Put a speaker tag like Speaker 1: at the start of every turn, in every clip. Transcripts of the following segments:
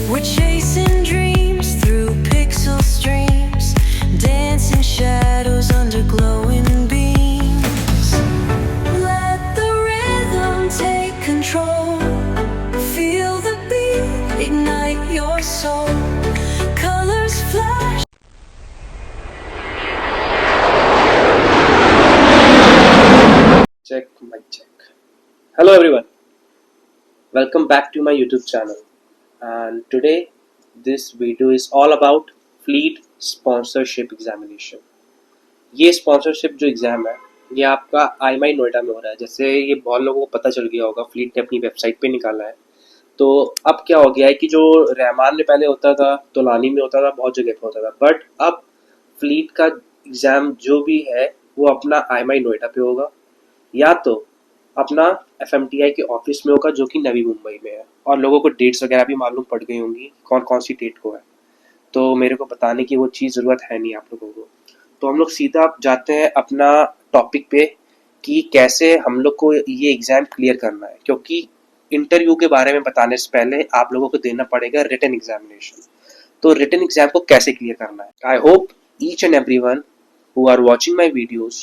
Speaker 1: We're chasing dreams through pixel streams, dancing shadows under glowing beams. Let the rhythm take control. Feel the beat, ignite your soul. Colors flash.
Speaker 2: Check, mic check. Hello everyone, welcome back to my YouTube channel. And today this video is all about Fleet Sponsorship Examination. ये sponsorship जो exam है ये आपका IMI Noida में हो रहा है। जैसे ये बहुत लोगों को पता चल गया होगा, फ्लीट ने अपनी वेबसाइट पे निकाला है। तो अब क्या हो गया है कि जो रहमान में पहले होता था, तोलानी में होता था, बहुत जगह पे होता था, बट अब फ्लीट का एग्ज़ाम जो भी है वो अपना IMI नोएडा पे होगा या तो अपना FMTI के ऑफिस में होगा जो कि नवी मुंबई में है। और लोगों को डेट्स वगैरह भी मालूम पड़ गई होंगी कौन कौन सी डेट को है, तो मेरे को बताने की वो चीज़ ज़रूरत है नहीं आप लोगों को। तो हम लोग सीधा जाते हैं अपना टॉपिक पे कि कैसे हम लोग को ये एग्ज़ाम क्लियर करना है, क्योंकि इंटरव्यू के बारे में बताने से पहले आप लोगों को देना पड़ेगा रिटन एग्जामिनेशन। तो रिटन एग्जाम को कैसे क्लियर करना है, I hope each and everyone who are watching my videos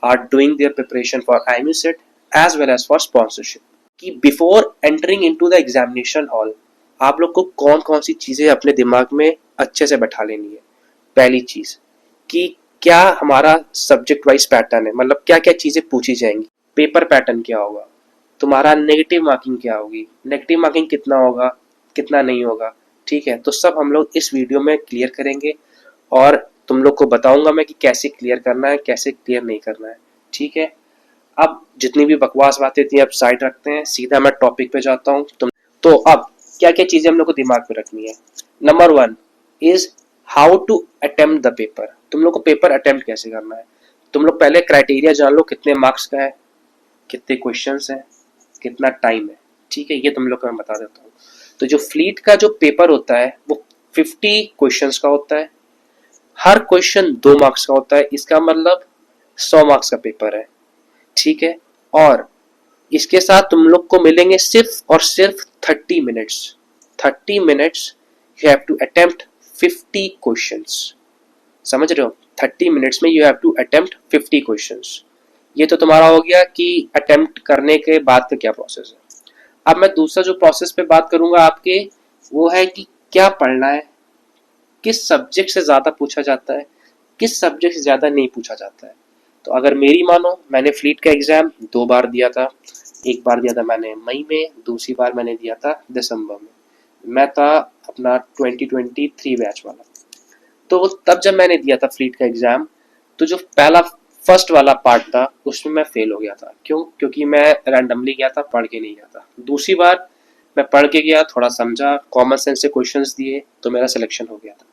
Speaker 2: are doing their preparation for IMUSET as well as for sponsorship. कि before entering into the examination hall आप लोग को कौन कौन सी चीज़ें अपने दिमाग में अच्छे से बैठा लेनी है। पहली चीज़ कि क्या हमारा सब्जेक्ट वाइज पैटर्न है, मतलब क्या क्या चीज़ें पूछी जाएंगी, पेपर पैटर्न क्या होगा, तुम्हारा नेगेटिव मार्किंग क्या होगी, नेगेटिव मार्किंग कितना होगा, कितना नहीं होगा। ठीक है, तो सब हम लोग इस वीडियो में क्लियर करेंगे और तुम लोग को बताऊंगा मैं कि कैसे क्लियर करना है, कैसे क्लियर नहीं करना है। ठीक है, अब जितनी भी बकवास बातें थी अब साइड रखते हैं, सीधा मैं टॉपिक पे जाता हूँ। तो अब क्या क्या चीजें हम लोग को दिमाग में रखनी है। Number 1 is how to attempt the paper. तुम लोग को पेपर अटेम्प्ट कैसे करना है। तुम लोग पहले क्राइटेरिया जान लो, कितने मार्क्स का है, कितने क्वेश्चन है, कितना टाइम है। ठीक है, ये तुम लोग को मैं बता देता हूँ। तो जो फ्लीट का जो पेपर होता है वो 50 क्वेश्चन का होता है, हर क्वेश्चन 2 मार्क्स का होता है, इसका मतलब 100 मार्क्स का पेपर है। ठीक है, और इसके साथ तुम लोग को मिलेंगे सिर्फ और सिर्फ 30 minutes. 30 minutes you have to attempt 50 questions. समझ रहे हो, 30 मिनट्स में you have to attempt 50 questions. ये तो तुम्हारा हो गया कि अटेम्प्ट करने के बाद का क्या प्रोसेस है। अब मैं दूसरा जो प्रोसेस पे बात करूंगा आपके, वो है कि क्या पढ़ना है, किस सब्जेक्ट से ज़्यादा पूछा जाता है, किस सब्जेक्ट से ज़्यादा नहीं पूछा जाता है। तो अगर मेरी मानो, मैंने फ्लीट का एग्ज़ाम 2 बार दिया था। एक बार दिया था मैंने मई में, दूसरी बार मैंने दिया था दिसंबर में। मैं था अपना 2023 बैच वाला। तो तब जब मैंने दिया था फ्लीट का एग्ज़ाम, तो जो पहला फर्स्ट वाला पार्ट था उसमें मैं फेल हो गया था। क्यों? क्योंकि मैं रैंडमली गया था, पढ़ के नहीं गया था। दूसरी बार मैं पढ़ के गया, थोड़ा समझा, कॉमन सेंस से क्वेश्चंस दिए, तो मेरा सिलेक्शन हो गया था।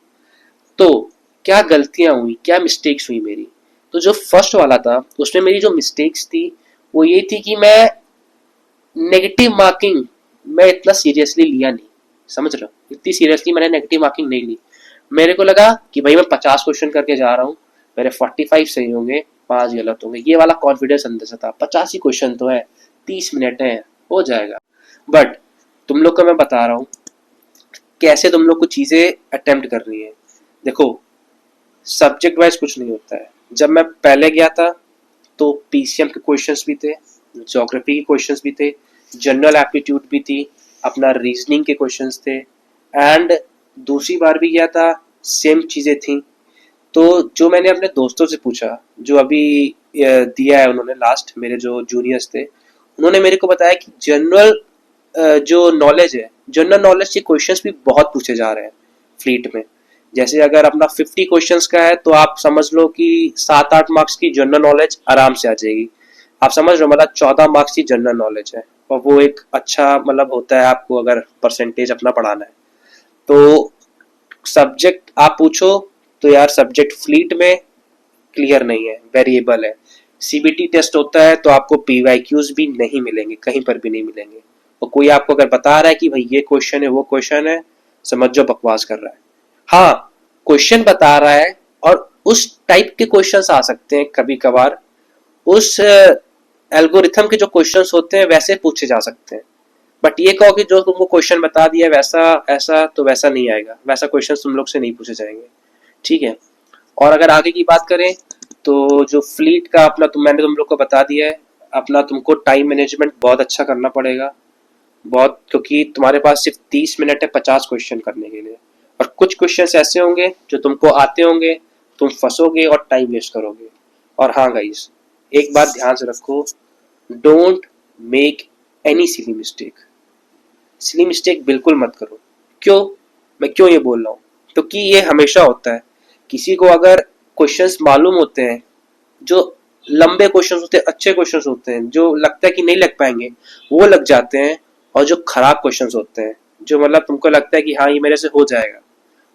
Speaker 2: तो क्या गलतियां हुई, क्या मिस्टेक्स हुई मेरी। तो जो फर्स्ट वाला था उसमें मेरी जो मिस्टेक्स थी वो ये थी कि मैं नेगेटिव मार्किंग मैं इतना सीरियसली लिया नहीं। समझ रहे हो, इतनी सीरियसली मैंने नेगेटिव मार्किंग नहीं ली। मेरे को लगा कि भाई मैं 50 क्वेश्चन करके जा रहा हूँ, मेरे 45 सही होंगे, 5 गलत होंगे, ये वाला कॉन्फिडेंस अंदर से था। 85 क्वेश्चन तो है, 30 मिनट है, हो जाएगा। बट तुम लोग को मैं बता रहा हूँ कैसे तुम लोग को चीज़ें अटेम्प्ट करनी है। देखो, सब्जेक्ट वाइज कुछ नहीं होता है। जब मैं पहले गया था तो PCM के क्वेश्चंस भी थे, ज्योग्राफी के क्वेश्चंस भी थे, जनरल एप्टीट्यूड भी थी, अपना रीजनिंग के क्वेश्चंस थे। एंड दूसरी बार भी गया था, सेम चीज़ें थी। तो जो मैंने अपने दोस्तों से पूछा, जो अभी दिया है उन्होंने लास्ट, मेरे जो जूनियर्स थे, उन्होंने मेरे को बताया कि जनरल जो नॉलेज है, जनरल नॉलेज के क्वेश्चंस भी बहुत पूछे जा रहे हैं फ्लीट में। जैसे अगर अपना 50 क्वेश्चंस का है तो आप समझ लो कि 7-8 मार्क्स की जनरल नॉलेज आराम से आ जाएगी। आप समझ रहे हो, मतलब 14 मार्क्स की जनरल नॉलेज है, और वो एक अच्छा मतलब होता है आपको अगर परसेंटेज अपना पढ़ाना है। तो सब्जेक्ट आप पूछो तो यार सब्जेक्ट फ्लीट में क्लियर नहीं है, वेरिएबल है। CBT टेस्ट होता है तो आपको PYQs भी नहीं मिलेंगे, कहीं पर भी नहीं मिलेंगे। और कोई आपको अगर बता रहा है कि भाई ये क्वेश्चन है, वो क्वेश्चन है, समझ जो बकवास कर रहा है। हाँ, क्वेश्चन बता रहा है और उस टाइप के क्वेश्चंस आ सकते हैं कभी कभार, उस एल्गोरिथम के जो क्वेश्चंस होते हैं वैसे पूछे जा सकते हैं। बट ये कहो कि जो तुमको क्वेश्चन बता दिया वैसा ऐसा, तो वैसा नहीं आएगा, वैसा क्वेश्चन तुम लोग से नहीं पूछे जाएंगे, ठीक है। और अगर आगे की बात करें तो जो फ्लीट का अपना मैंने तुम लोग को बता दिया है, अपना तुमको टाइम मैनेजमेंट बहुत अच्छा करना पड़ेगा, बहुत, क्योंकि तुम्हारे पास सिर्फ 30 मिनट है 50 क्वेश्चन करने के लिए, और कुछ क्वेश्चन ऐसे होंगे जो तुमको आते होंगे, तुम फंसोगे और टाइम वेस्ट करोगे। और हाँ गाइस, एक बात ध्यान से रखो, don't make any silly mistake. Silly mistake बिल्कुल मत करो। क्यों, मैं क्यों ये बोल रहा हूँ, क्योंकि ये हमेशा होता है। किसी को अगर क्वेश्चंस मालूम होते हैं, जो लंबे क्वेश्चंस होते हैं, अच्छे क्वेश्चंस होते हैं, जो लगता है कि नहीं लग पाएंगे, वो लग जाते हैं। और जो खराब क्वेश्चंस होते हैं, जो मतलब तुमको लगता है कि हाँ ये मेरे से हो जाएगा,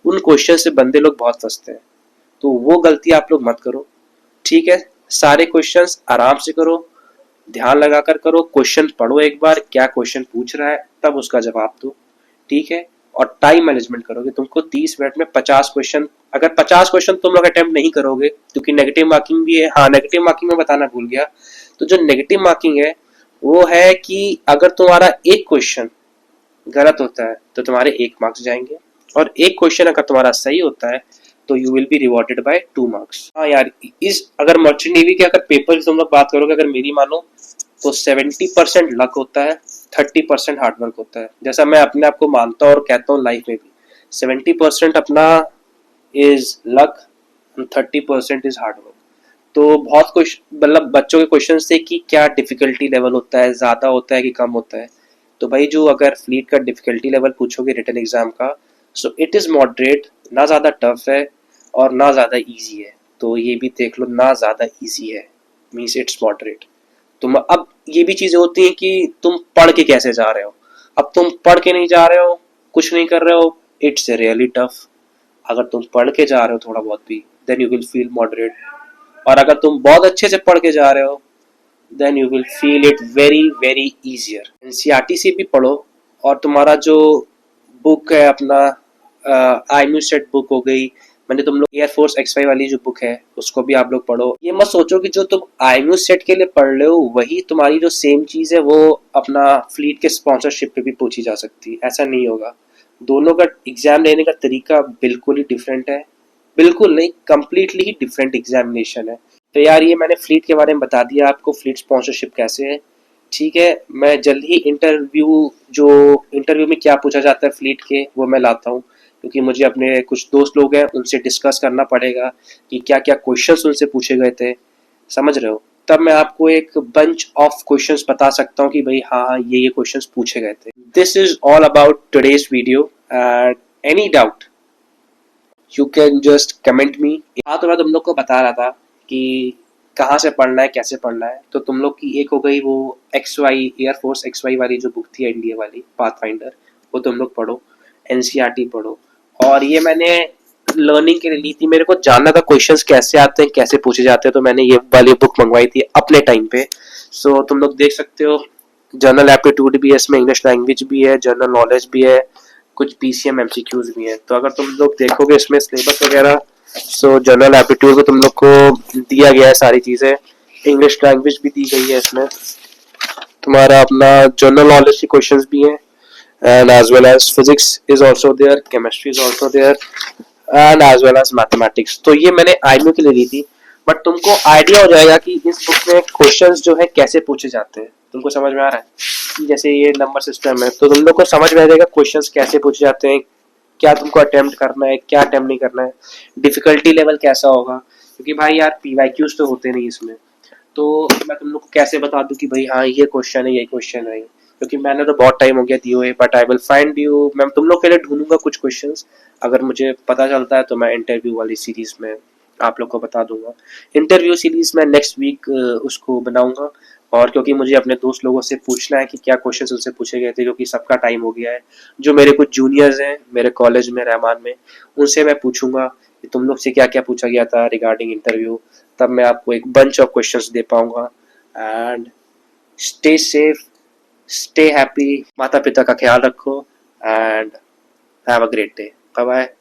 Speaker 2: उन क्वेश्चन से बंदे लोग बहुत फंसते हैं। तो वो गलती आप लोग मत करो, ठीक है। सारे क्वेश्चंस आराम से करो, ध्यान लगाकर करो, क्वेश्चन पढ़ो एक बार क्या क्वेश्चन पूछ रहा है, तब उसका जवाब दो, ठीक है। और टाइम मैनेजमेंट करोगे, तुमको 30 मिनट में 50 क्वेश्चन, अगर 50 क्वेश्चन तुम लोग अटेम्प्ट नहीं करोगे, क्योंकि नेगेटिव मार्किंग भी है। हाँ, नेगेटिव मार्किंग में बताना भूल गया, तो जो नेगेटिव मार्किंग है वो है कि अगर तुम्हारा एक क्वेश्चन गलत होता है तो तुम्हारे 1 मार्क्स जाएंगे, और एक क्वेश्चन अगर तुम्हारा सही होता है तो you will be rewarded by 2 marks. हाँ यार, इस अगर मर्चेंट नेवी के अगर पेपर की तुम लोग बात करोगे, अगर मेरी मानो, तो 70% लक होता है, 30% हार्डवर्क होता है। जैसा मैं अपने आप को मानता हूँ और कहता हूँ लाइफ में भी, 70% अपना is luck and 30% is hard work. तो बहुत कुछ मतलब बच्चों के क्वेश्चन थे कि क्या डिफिकल्टी लेवल होता है, ज्यादा होता है कि कम होता है। तो भाई जो अगर फ्लीट का डिफिकल्टी लेवल पूछोगे रिटन एग्जाम का, सो इट इज मॉडरेट, ना ज्यादा टफ है और ना ज्यादा इजी है। तो ये भी देख लो, ना ज्यादा इजी है मीन्स इट्स मॉडरेट। तुम अब ये भी चीजें होती हैं कि तुम पढ़ के कैसे जा रहे हो। अब तुम पढ़ के नहीं जा रहे हो, कुछ नहीं कर रहे हो, इट्स रियली टफ। अगर तुम पढ़ के जा रहे हो थोड़ा बहुत भी, then you will feel moderate. और अगर तुम बहुत अच्छे से पढ़ के जा रहे हो, then you will feel it very very easier. NCERT से भी पढ़ो, और तुम्हारा जो बुक है अपना आईएमयू सेट बुक हो गई, मैंने तुम लोग एयरफोर्स एक्स वाई वाली जो बुक है उसको भी आप लोग पढ़ो। ये मत सोचो कि जो तुम आईएमयू सेट के लिए पढ़ रहे हो वही तुम्हारी जो सेम चीज है वो अपना फ्लीट के स्पॉन्सरशिप पे भी पूछी जा सकती है, ऐसा नहीं होगा। दोनों का एग्जाम लेने का तरीका बिल्कुल ही डिफरेंट है, बिल्कुल नहीं, कंप्लीटली ही डिफरेंट एग्जामिनेशन है। तो यार ये मैंने फ्लीट के बारे में बता दिया आपको, फ्लीट स्पॉन्सरशिप कैसे है, ठीक है। मैं जल्द ही इंटरव्यू में क्या पूछा जाता है फ्लीट के, वो मैं लाता हूँ, क्योंकि मुझे अपने कुछ दोस्त लोग हैं उनसे डिस्कस करना पड़ेगा कि क्या क्या क्वेश्चंस उनसे पूछे गए थे, समझ रहे हो। तब मैं आपको एक बंच ऑफ क्वेश्चंस बता सकता हूँ कि भाई हाँ ये क्वेश्चंस पूछे गए थे। This is all about today's video, and any doubt you can just comment me. हाँ, तो मैं तुम लोग को बता रहा था कि कहाँ से पढ़ना है, कैसे पढ़ना है। तो तुम लोग की एक हो गई वो X Y, air force X Y वाली जो बुक थी एनडीए वाली, पाथफाइंडर, वो तुम लोग पढ़ो, एनसीईआरटी पढ़ो। और ये मैंने लर्निंग के लिए ली थी, मेरे को जानना था क्वेश्चंस कैसे आते हैं, कैसे पूछे जाते हैं, तो मैंने ये वाली बुक मंगवाई थी अपने टाइम पे। सो तुम लोग देख सकते हो, जनरल एप्टीट्यूड भी है इसमें, इंग्लिश लैंग्वेज भी है, जनरल नॉलेज भी है, कुछ पीसीएम एमसीक्यूज भी है। तो अगर तुम लोग देखोगे इसमें सिलेबस वगैरह, सो जनरल एप्टीट्यूड में तुम लोग को दिया गया है सारी चीजें, इंग्लिश लैंग्वेज भी दी गई है इसमें, तुम्हारा अपना जनरल नॉलेज के क्वेश्चंस भी हैं, and as well as physics is also there, chemistry is also there, and as well as mathematics। तो ये मैंने आईएमयू के लिए ली थी, बट तुमको आइडिया हो जाएगा कि इस बुक में क्वेश्चंस जो है कैसे पूछे जाते हैं। तुमको समझ में आ रहा है, जैसे ये नंबर सिस्टम है तो तुम लोग को समझ में आ जाएगा क्वेश्चंस कैसे पूछे जाते हैं, क्या तुमको अटेम्प्ट करना है, क्या अटेम्प्ट नहीं करना है, डिफिकल्टी लेवल कैसा होगा। क्योंकि भाई यार पीवाईक्यूज तो होते नहीं इसमें, तो मैं तुम लोग को कैसे बता दूं कि भाई हाँ ये क्वेश्चन है, ये क्वेश्चन है, क्योंकि मैंने तो बहुत टाइम हो गया दिए हुए। But I will find you, मैं तुम लोग के लिए ढूंढूंगा कुछ क्वेश्चंस, अगर मुझे पता चलता है तो मैं इंटरव्यू वाली सीरीज में आप लोग को बता दूंगा। इंटरव्यू सीरीज में नेक्स्ट वीक उसको बनाऊंगा, और क्योंकि मुझे अपने दोस्त लोगों से पूछना है कि क्या क्वेश्चंस उनसे पूछे गए थे, क्योंकि सबका टाइम हो गया है। जो मेरे कुछ जूनियर्स हैं मेरे कॉलेज में रहमान में, उनसे मैं पूछूंगा कि तुम लोग से क्या क्या पूछा गया था रिगार्डिंग इंटरव्यू, तब मैं आपको एक बंच ऑफ क्वेश्चंस दे पाऊंगा। And stay safe, stay happy, माता पिता का ख्याल रखो, and have a great day. Bye bye.